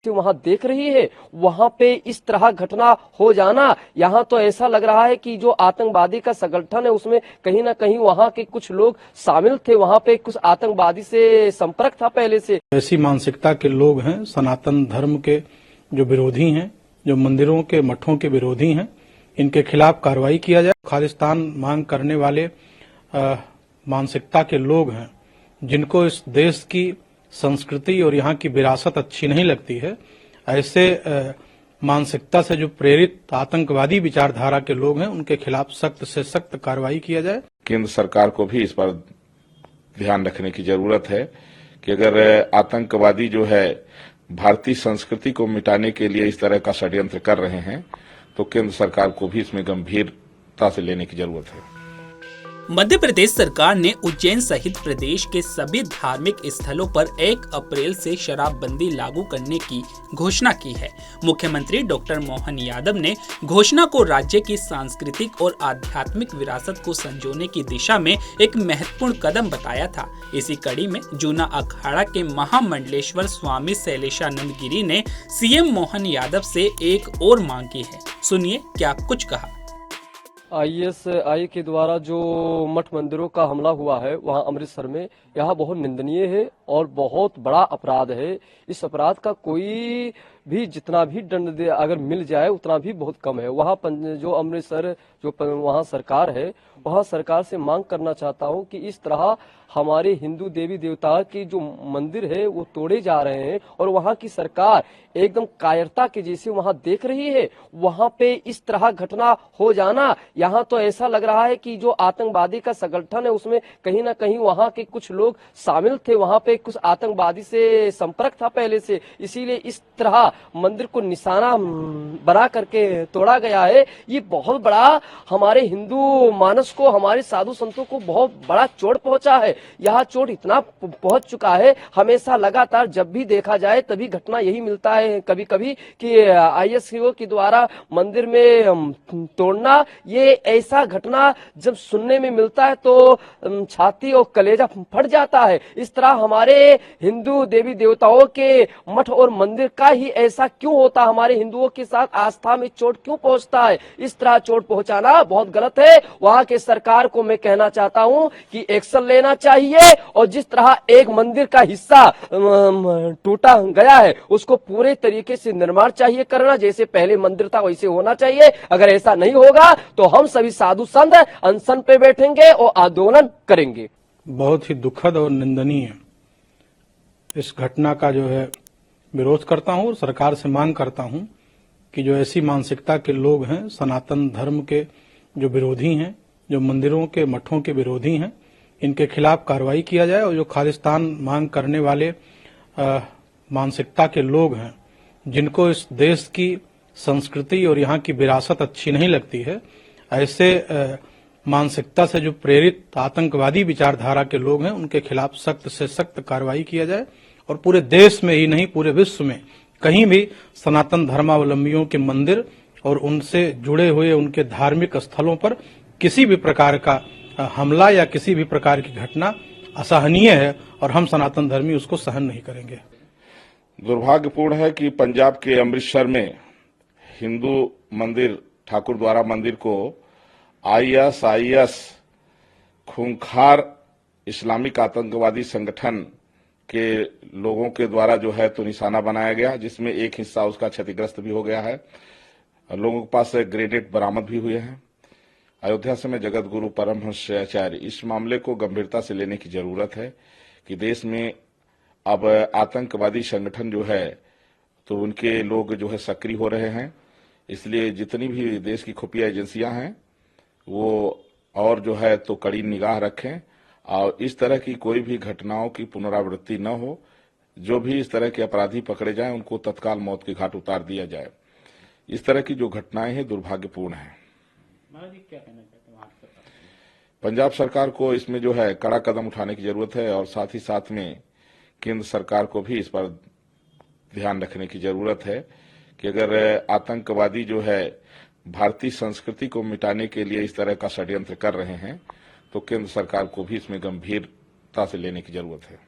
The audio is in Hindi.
जो वहां देख रही है वहां पे इस तरह घटना हो जाना, यहाँ तो ऐसा लग रहा है कि जो आतंकवादी का संगठन है उसमें कहीं ना कहीं वहां के कुछ लोग शामिल थे, वहां पे कुछ आतंकवादी से संपर्क था पहले से। ऐसी मानसिकता के लोग हैं, सनातन धर्म के जो विरोधी हैं, जो मंदिरों के मठों के विरोधी हैं, इनके खिलाफ कार्रवाई किया जाए। खालिस्तान मांग करने वाले मानसिकता के लोग हैं, जिनको इस देश की संस्कृति और यहाँ की विरासत अच्छी नहीं लगती है, ऐसे मानसिकता से जो प्रेरित आतंकवादी विचारधारा के लोग हैं, उनके खिलाफ सख्त से सख्त कार्रवाई किया जाए। केंद्र सरकार को भी इस पर ध्यान रखने की जरूरत है कि अगर आतंकवादी जो है भारतीय संस्कृति को मिटाने के लिए इस तरह का षड्यंत्र कर रहे हैं तो केंद्र सरकार को भी इसमें गंभीरता से लेने की जरूरत है। मध्य प्रदेश सरकार ने उज्जैन सहित प्रदेश के सभी धार्मिक स्थलों पर 1 अप्रैल से शराबबंदी लागू करने की घोषणा की है। मुख्यमंत्री डॉक्टर मोहन यादव ने घोषणा को राज्य की सांस्कृतिक और आध्यात्मिक विरासत को संजोने की दिशा में एक महत्वपूर्ण कदम बताया था। इसी कड़ी में जूना अखाड़ा के महामंडलेश्वर स्वामी शैलेशानंद गिरी ने सीएम मोहन यादव से एक और मांग की है। सुनिए क्या कुछ कहा। ISI के द्वारा जो मठ मंदिरों का हमला हुआ है वहां अमृतसर में, यह बहुत निंदनीय है और बहुत बड़ा अपराध है। इस अपराध का कोई भी जितना भी दंड अगर मिल जाए उतना भी बहुत कम है। वहाँ जो अमृतसर जो वहाँ सरकार है, वहाँ सरकार से मांग करना चाहता हूँ कि इस तरह हमारे हिंदू देवी देवता की जो मंदिर है वो तोड़े जा रहे हैं और वहाँ की सरकार एकदम कायरता के जैसे वहाँ देख रही है, वहाँ पे इस तरह घटना हो जाना, यहाँ तो ऐसा लग रहा है कि जो आतंकवादी का संगठन है उसमें कहीं ना कहीं वहाँ के कुछ लोग शामिल थे, वहाँ पे कुछ आतंकवादी से संपर्क था पहले से, इसीलिए इस तरह मंदिर को निशाना बना करके तोड़ा गया है। ये बहुत बड़ा हमारे हिंदू मानस को, हमारे साधु संतों को बहुत बड़ा चोट पहुंचा है। यह चोट इतना पहुंच चुका है, हमेशा लगातार जब भी देखा जाए तभी घटना यही मिलता है कभी कभी कि ISO के द्वारा मंदिर में तोड़ना। ये ऐसा घटना जब सुनने में मिलता है तो छाती और कलेजा फट जाता है। इस तरह हमारे हिंदू देवी देवताओं के मठ और मंदिर का ही ऐसा क्यों होता, हमारे हिंदुओं के साथ आस्था में चोट क्यों पहुंचता है? इस तरह चोट पहुंचाना बहुत गलत है। वहां के सरकार को मैं कहना चाहता हूं कि एक्शन लेना चाहिए और जिस तरह एक मंदिर का हिस्सा टूटा गया है उसको पूरे तरीके से निर्माण चाहिए करना, जैसे पहले मंदिर था वैसे होना चाहिए। अगर ऐसा नहीं होगा तो हम सभी साधु संत अनशन पे बैठेंगे और आंदोलन करेंगे। बहुत ही दुखद और निंदनीय इस घटना का जो है विरोध करता हूं और सरकार से मांग करता हूं कि जो ऐसी मानसिकता के लोग हैं, सनातन धर्म के जो विरोधी हैं, जो मंदिरों के मठों के विरोधी हैं, इनके खिलाफ कार्रवाई किया जाए। और जो खालिस्तान मांग करने वाले मानसिकता के लोग हैं, जिनको इस देश की संस्कृति और यहाँ की विरासत अच्छी नहीं लगती है, ऐसे मानसिकता से जो प्रेरित आतंकवादी विचारधारा के लोग हैं, उनके खिलाफ सख्त से सख्त कार्रवाई किया जाए और पूरे देश में ही नहीं पूरे विश्व में कहीं भी सनातन धर्मावलंबियों के मंदिर और उनसे जुड़े हुए उनके धार्मिक स्थलों पर किसी भी प्रकार का हमला या किसी भी प्रकार की घटना असहनीय है और हम सनातन धर्मी उसको सहन नहीं करेंगे। दुर्भाग्यपूर्ण है कि पंजाब के अमृतसर में हिंदू मंदिर ठाकुर द्वारा मंदिर को ISIS खूंखार इस्लामिक आतंकवादी संगठन के लोगों के द्वारा जो है तो निशाना बनाया गया, जिसमें एक हिस्सा उसका क्षतिग्रस्त भी हो गया है। लोगों के पास ग्रेनेड बरामद भी हुए हैं। अयोध्या से मैं जगत गुरु परमहंस आचार्य, इस मामले को गंभीरता से लेने की जरूरत है कि देश में अब आतंकवादी संगठन जो है तो उनके लोग जो है सक्रिय हो रहे हैं। इसलिए जितनी भी देश की खुफिया एजेंसियां हैं वो और जो है तो कड़ी निगाह रखें और इस तरह की कोई भी घटनाओं की पुनरावृत्ति न हो। जो भी इस तरह के अपराधी पकड़े जाएं उनको तत्काल मौत के घाट उतार दिया जाए। इस तरह की जो घटनाएं हैं दुर्भाग्यपूर्ण हैं। पंजाब सरकार को इसमें जो है कड़ा कदम उठाने की जरूरत है और साथ ही साथ में केंद्र सरकार को भी इस पर ध्यान रखने की जरूरत है कि अगर आतंकवादी जो है भारतीय संस्कृति को मिटाने के लिए इस तरह का षड्यंत्र कर रहे हैं तो केंद्र सरकार को भी इसमें गंभीरता से लेने की जरूरत है।